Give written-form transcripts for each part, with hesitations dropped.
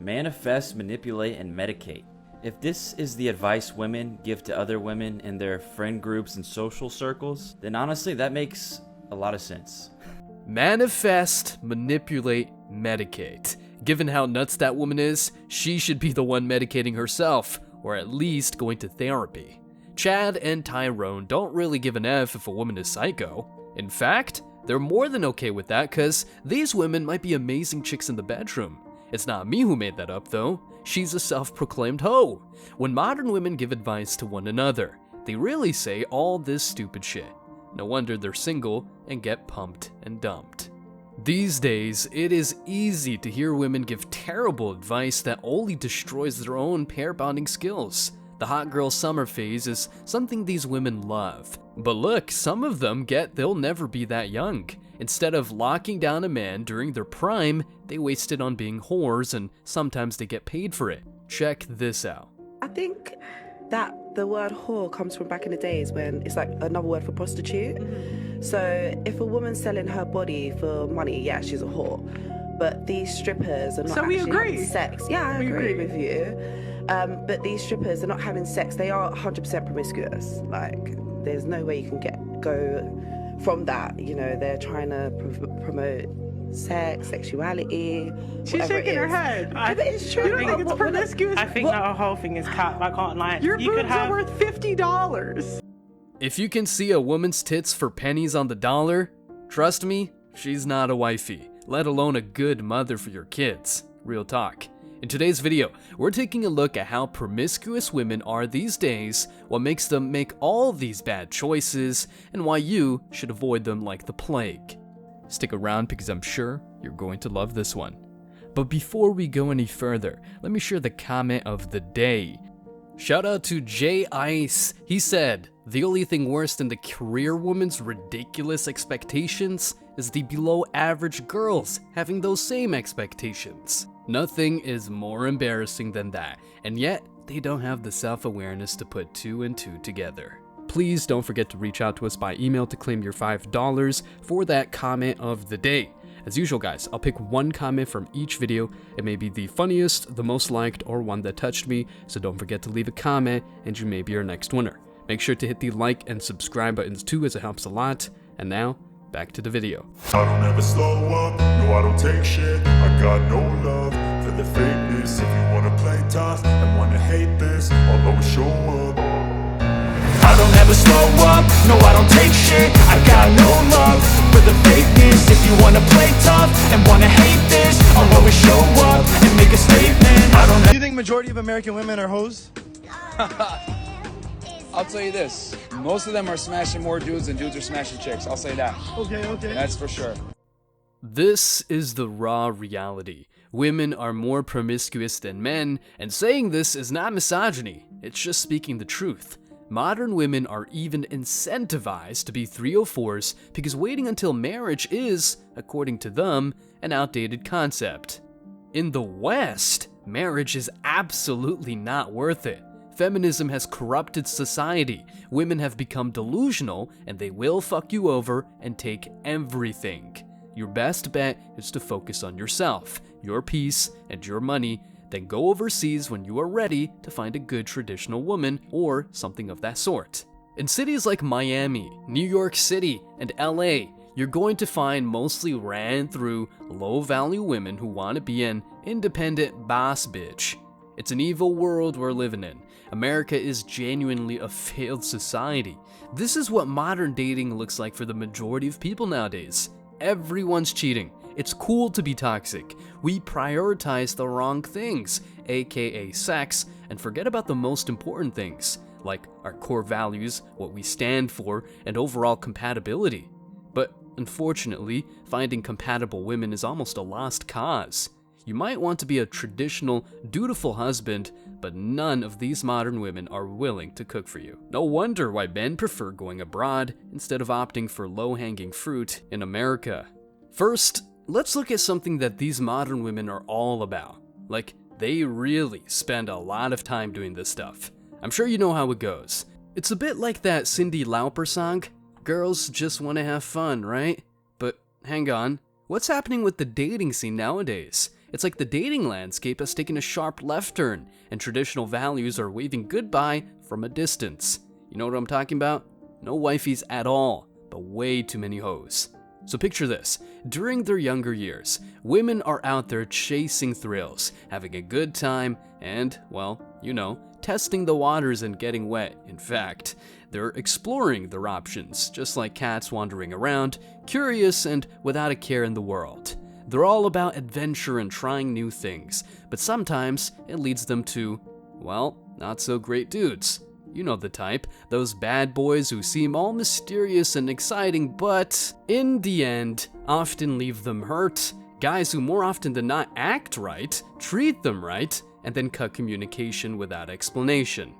manifest, manipulate, and medicate. If this is the advice women give to other women in their friend groups and social circles, then honestly, that makes a lot of sense. Manifest, manipulate, medicate. Given how nuts that woman is, she should be the one medicating herself, or at least going to therapy. Chad and Tyrone don't really give an F if a woman is psycho. In fact, they're more than okay with that cause these women might be amazing chicks in the bedroom. It's not me who made that up though, she's a self-proclaimed hoe. When modern women give advice to one another, they really say all this stupid shit. No wonder they're single and get pumped and dumped. These days, it is easy to hear women give terrible advice that only destroys their own pair bonding skills. The hot girl summer phase is something these women love. But look, some of them get they'll never be that young. Instead of locking down a man during their prime, they waste it on being whores and sometimes they get paid for it. Check this out. I think that the word whore comes from back in the days when it's like another word for prostitute. So if a woman's selling her body for money, yeah, she's a whore. But these strippers are not actually having sex. Yeah, I agree with you. But these strippers are not having sex. They are 100% promiscuous. Like, there's no way you can go from that. You know, they're trying to promote sex, sexuality. She's shaking her head. But it's true. You don't think it's promiscuous? I think that whole thing is cat. I can't lie. Your boobs are worth $50. If you can see a woman's tits for pennies on the dollar, trust me, she's not a wifey, let alone a good mother for your kids. Real talk. In today's video, we're taking a look at how promiscuous women are these days, what makes them make all these bad choices, and why you should avoid them like the plague. Stick around because I'm sure you're going to love this one. But before we go any further, let me share the comment of the day. Shout out to Jay Ice. He said, "The only thing worse than the career woman's ridiculous expectations is the below average girls having those same expectations. Nothing is more embarrassing than that, and yet they don't have the self-awareness to put two and two together." Please don't forget to reach out to us by email to claim your $5 for that comment of the day. As usual guys, I'll pick one comment from each video. It may be the funniest, the most liked, or one that touched me, so don't forget to leave a comment and you may be our next winner. Make sure to hit the like and subscribe buttons too as it helps a lot. And now, back to the video. I don't ever slow up, no I don't take shit. I got no love for the fakeness. If you wanna play tough and wanna hate this, I'll always show up. I don't ever slow up, no I don't take shit. I got no love for the fakeness. If you wanna play tough and wanna hate this, I'll always show up and make a statement. I don't. Do you think majority of American women are hoes? I'll tell you this, most of them are smashing more dudes than dudes are smashing chicks. I'll say that. Okay. That's for sure. This is the raw reality. Women are more promiscuous than men, and saying this is not misogyny, it's just speaking the truth. Modern women are even incentivized to be 304s because waiting until marriage is, according to them, an outdated concept. In the West, marriage is absolutely not worth it. Feminism has corrupted society. Women have become delusional and they will fuck you over and take everything. Your best bet is to focus on yourself, your peace, and your money. Then go overseas when you are ready to find a good traditional woman or something of that sort. In cities like Miami, New York City, and LA, you're going to find mostly ran through low-value women who want to be an independent boss bitch. It's an evil world we're living in. America is genuinely a failed society. This is what modern dating looks like for the majority of people nowadays. Everyone's cheating. It's cool to be toxic. We prioritize the wrong things, aka sex, and forget about the most important things, like our core values, what we stand for, and overall compatibility. But unfortunately, finding compatible women is almost a lost cause. You might want to be a traditional, dutiful husband, but none of these modern women are willing to cook for you. No wonder why men prefer going abroad instead of opting for low-hanging fruit in America. First, let's look at something that these modern women are all about. Like, they really spend a lot of time doing this stuff. I'm sure you know how it goes. It's a bit like that Cyndi Lauper song, "Girls just want to have fun, right?" But hang on, what's happening with the dating scene nowadays? It's like the dating landscape has taken a sharp left turn, and traditional values are waving goodbye from a distance. You know what I'm talking about? No wifeys at all, but way too many hoes. So picture this. During their younger years, women are out there chasing thrills, having a good time, and, well, you know, testing the waters and getting wet. In fact, they're exploring their options, just like cats wandering around, curious and without a care in the world. They're all about adventure and trying new things, but sometimes it leads them to, well, not so great dudes. You know the type, those bad boys who seem all mysterious and exciting, but in the end, often leave them hurt. Guys who more often than not act right, treat them right, and then cut communication without explanation.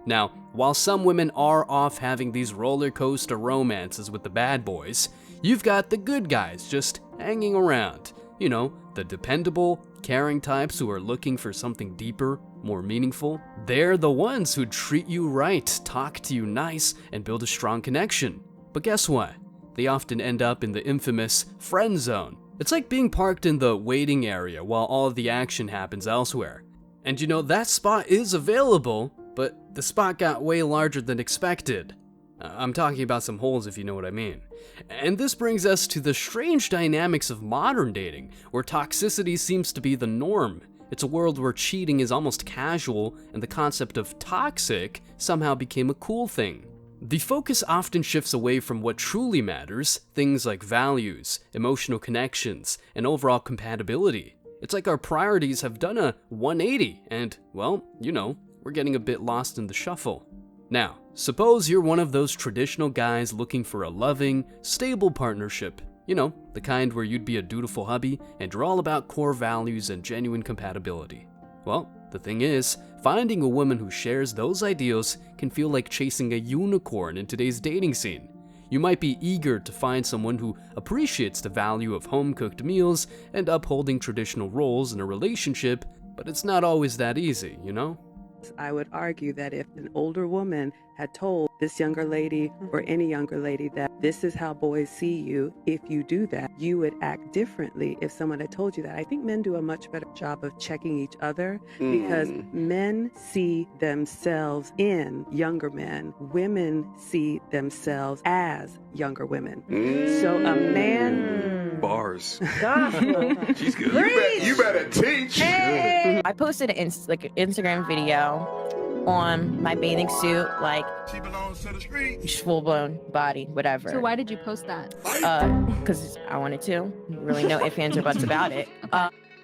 Now, while some women are off having these roller coaster romances with the bad boys, you've got the good guys just hanging around. You know, the dependable, caring types who are looking for something deeper, more meaningful. They're the ones who treat you right, talk to you nice, and build a strong connection. But guess what? They often end up in the infamous friend zone. It's like being parked in the waiting area while all of the action happens elsewhere. And you know, that spot is available, but the spot got way larger than expected. I'm talking about some holes, if you know what I mean. And this brings us to the strange dynamics of modern dating, where toxicity seems to be the norm. It's a world where cheating is almost casual, and the concept of toxic somehow became a cool thing. The focus often shifts away from what truly matters, things like values, emotional connections, and overall compatibility. It's like our priorities have done a 180, and, well, you know, we're getting a bit lost in the shuffle. Now, suppose you're one of those traditional guys looking for a loving, stable partnership. You know, the kind where you'd be a dutiful hubby and you're all about core values and genuine compatibility. Well, the thing is, finding a woman who shares those ideals can feel like chasing a unicorn in today's dating scene. You might be eager to find someone who appreciates the value of home-cooked meals and upholding traditional roles in a relationship, but it's not always that easy, you know? I would argue that if an older woman had told this younger lady or any younger lady that this is how boys see you, if you do that, you would act differently if someone had told you that. I think men do a much better job of checking each other because men see themselves in younger men. Women see themselves as younger women. So a man... Bars. She's good. You better teach. Hey. I posted an Instagram video on my bathing suit, like She belongs to the streets. full blown body, whatever. So why did you post that? Because I wanted to. Really no ifs, ands, or buts about it.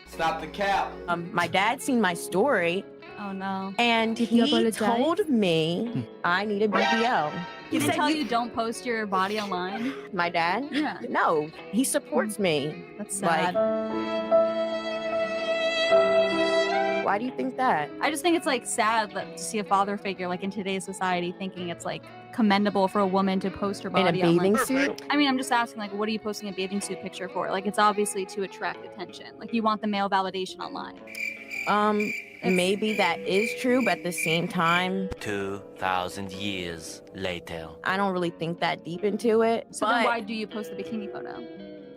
Stop the cap. My dad seen my story. Oh no. And he told me I need a BBL. He didn't tell you don't post your body online? My dad? Yeah. No, he supports me. That's sad. Why do you think that? I just think it's like sad to see a father figure like in today's society thinking it's like commendable for a woman to post her body in a bathing online. suit? I mean, I'm just asking, like, what are you posting a bathing suit picture for? Like, it's obviously to attract attention. Like, you want the male validation online. Maybe that is true, but at the same time, 2,000 years later. I don't really think that deep into it. So then why do you post the bikini photo?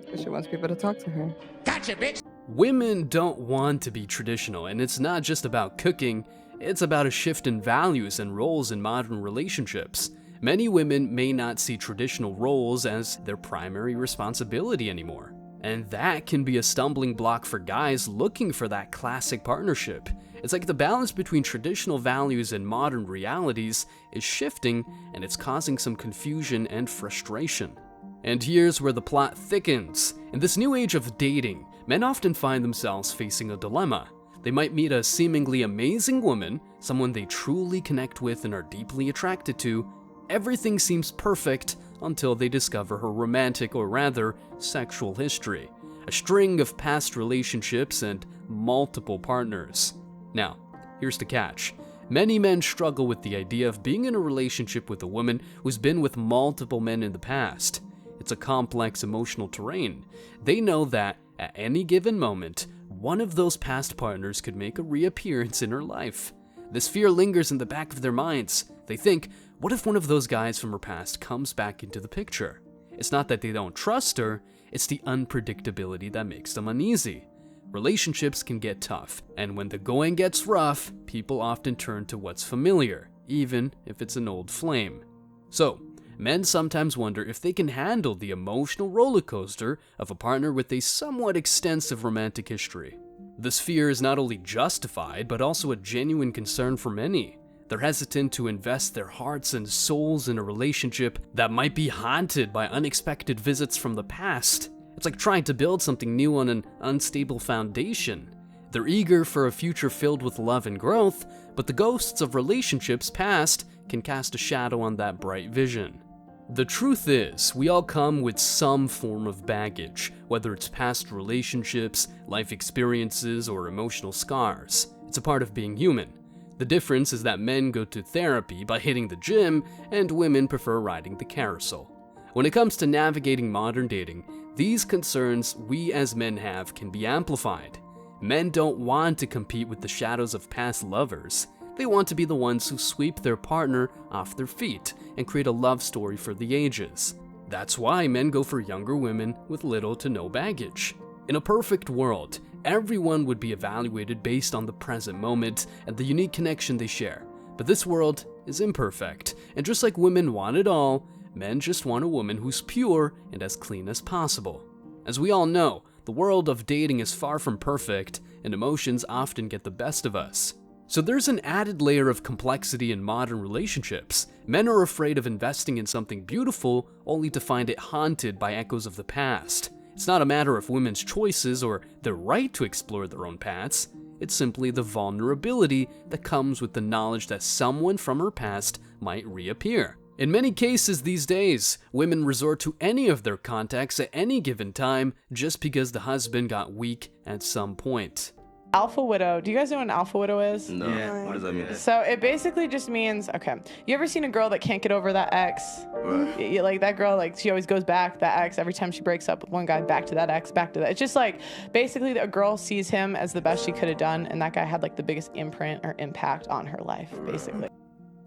Because she wants people to talk to her. Gotcha, bitch. Women don't want to be traditional, and it's not just about cooking, it's about a shift in values and roles in modern relationships. Many women may not see traditional roles as their primary responsibility anymore, and that can be a stumbling block for guys looking for that classic partnership. It's like the balance between traditional values and modern realities is shifting, and it's causing some confusion and frustration. And here's where the plot thickens. In this new age of dating, men often find themselves facing a dilemma. They might meet a seemingly amazing woman, someone they truly connect with and are deeply attracted to. Everything seems perfect until they discover her romantic, or rather, sexual history. A string of past relationships and multiple partners. Now, here's the catch. Many men struggle with the idea of being in a relationship with a woman who's been with multiple men in the past. It's a complex emotional terrain. They know that, at any given moment, one of those past partners could make a reappearance in her life. This fear lingers in the back of their minds. They think, what if one of those guys from her past comes back into the picture? It's not that they don't trust her, it's the unpredictability that makes them uneasy. Relationships can get tough, and when the going gets rough, people often turn to what's familiar, even if it's an old flame. So, men sometimes wonder if they can handle the emotional roller coaster of a partner with a somewhat extensive romantic history. This fear is not only justified, but also a genuine concern for many. They're hesitant to invest their hearts and souls in a relationship that might be haunted by unexpected visits from the past. It's like trying to build something new on an unstable foundation. They're eager for a future filled with love and growth, but the ghosts of relationships past can cast a shadow on that bright vision. The truth is, we all come with some form of baggage, whether it's past relationships, life experiences, or emotional scars. It's a part of being human. The difference is that men go to therapy by hitting the gym, and women prefer riding the carousel. When it comes to navigating modern dating, these concerns we as men have can be amplified. Men don't want to compete with the shadows of past lovers. They want to be the ones who sweep their partner off their feet and create a love story for the ages. That's why men go for younger women with little to no baggage. In a perfect world, everyone would be evaluated based on the present moment and the unique connection they share. But this world is imperfect, and just like women want it all, men just want a woman who's pure and as clean as possible. As we all know, the world of dating is far from perfect, and emotions often get the best of us. So there's an added layer of complexity in modern relationships. Men are afraid of investing in something beautiful only to find it haunted by echoes of the past. It's not a matter of women's choices or their right to explore their own paths. It's simply the vulnerability that comes with the knowledge that someone from her past might reappear. In many cases these days, women resort to any of their contacts at any given time just because the husband got weak at some point. Alpha widow. Do you guys know what an alpha widow is? No. Yeah. What does that mean? So it basically just means, okay, you ever seen a girl that can't get over that ex? Right. Like that girl, like she always goes back, that ex, every time she breaks up with one guy, back to that ex, back to that. It's just like, basically a girl sees him as the best she could have done, and that guy had like the biggest imprint or impact on her life, basically.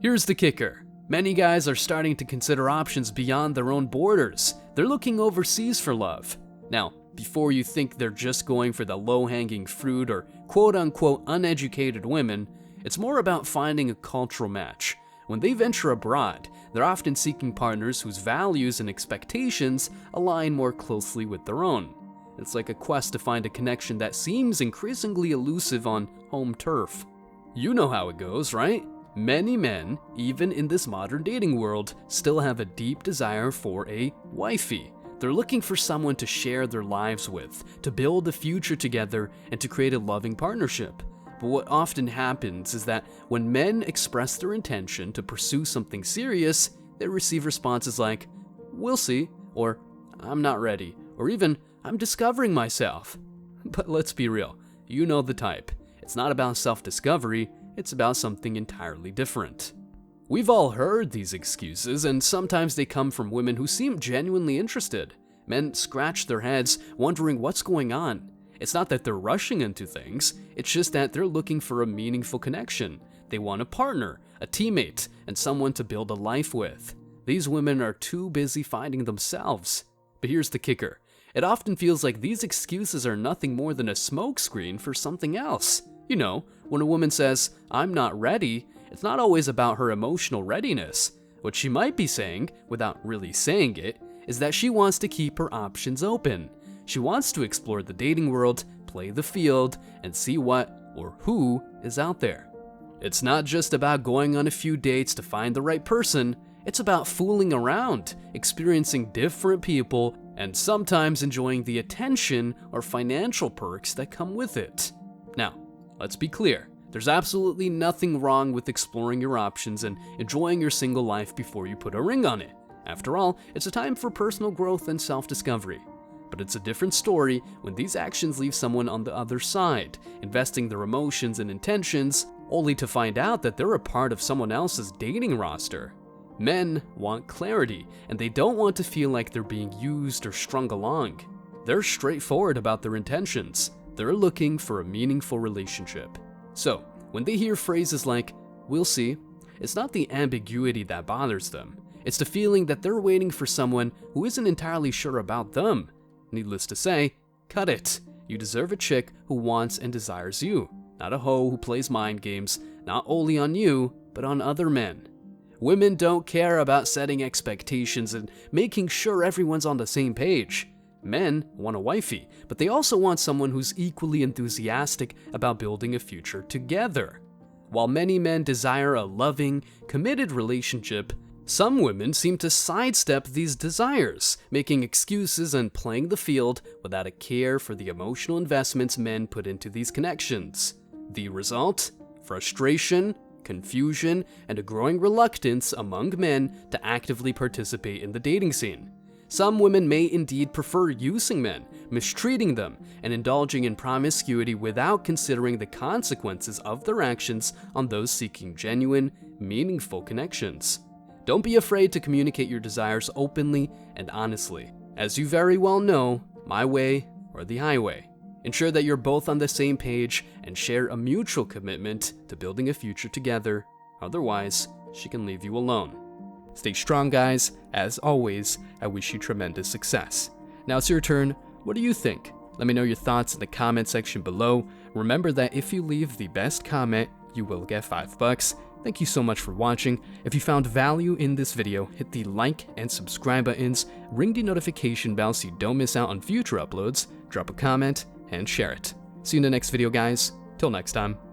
Here's the kicker. Many guys are starting to consider options beyond their own borders. They're looking overseas for love. Now, before you think they're just going for the low-hanging fruit or quote-unquote uneducated women, it's more about finding a cultural match. When they venture abroad, they're often seeking partners whose values and expectations align more closely with their own. It's like a quest to find a connection that seems increasingly elusive on home turf. You know how it goes, right? Many men, even in this modern dating world, still have a deep desire for a wifey. They're looking for someone to share their lives with, to build a future together, and to create a loving partnership. But what often happens is that when men express their intention to pursue something serious, they receive responses like, "We'll see," or "I'm not ready," or even, "I'm discovering myself." But let's be real, you know the type. It's not about self-discovery, it's about something entirely different. We've all heard these excuses, and sometimes they come from women who seem genuinely interested. Men scratch their heads, wondering what's going on. It's not that they're rushing into things, it's just that they're looking for a meaningful connection. They want a partner, a teammate, and someone to build a life with. These women are too busy finding themselves. But here's the kicker. It often feels like these excuses are nothing more than a smokescreen for something else. You know, when a woman says, "I'm not ready," it's not always about her emotional readiness. What she might be saying, without really saying it, is that she wants to keep her options open. She wants to explore the dating world, play the field, and see what or who is out there. It's not just about going on a few dates to find the right person, it's about fooling around, experiencing different people, and sometimes enjoying the attention or financial perks that come with it. Now, let's be clear. There's absolutely nothing wrong with exploring your options and enjoying your single life before you put a ring on it. After all, it's a time for personal growth and self-discovery. But it's a different story when these actions leave someone on the other side, investing their emotions and intentions, only to find out that they're a part of someone else's dating roster. Men want clarity, and they don't want to feel like they're being used or strung along. They're straightforward about their intentions. They're looking for a meaningful relationship. So, when they hear phrases like, "We'll see," it's not the ambiguity that bothers them. It's the feeling that they're waiting for someone who isn't entirely sure about them. Needless to say, cut it. You deserve a chick who wants and desires you, not a hoe who plays mind games, not only on you, but on other men. Women don't care about setting expectations and making sure everyone's on the same page. Men want a wifey, but they also want someone who's equally enthusiastic about building a future together. While many men desire a loving, committed relationship, some women seem to sidestep these desires, making excuses and playing the field without a care for the emotional investments men put into these connections. The result? Frustration, confusion, and a growing reluctance among men to actively participate in the dating scene. Some women may indeed prefer using men, mistreating them, and indulging in promiscuity without considering the consequences of their actions on those seeking genuine, meaningful connections. Don't be afraid to communicate your desires openly and honestly. As you very well know, my way or the highway. Ensure that you're both on the same page and share a mutual commitment to building a future together. Otherwise, she can leave you alone. Stay strong, guys. As always, I wish you tremendous success. Now it's your turn. What do you think? Let me know your thoughts in the comment section below. Remember that if you leave the best comment, you will get $5. Thank you so much for watching. If you found value in this video, hit the like and subscribe buttons, ring the notification bell so you don't miss out on future uploads, drop a comment, and share it. See you in the next video, guys. Till next time.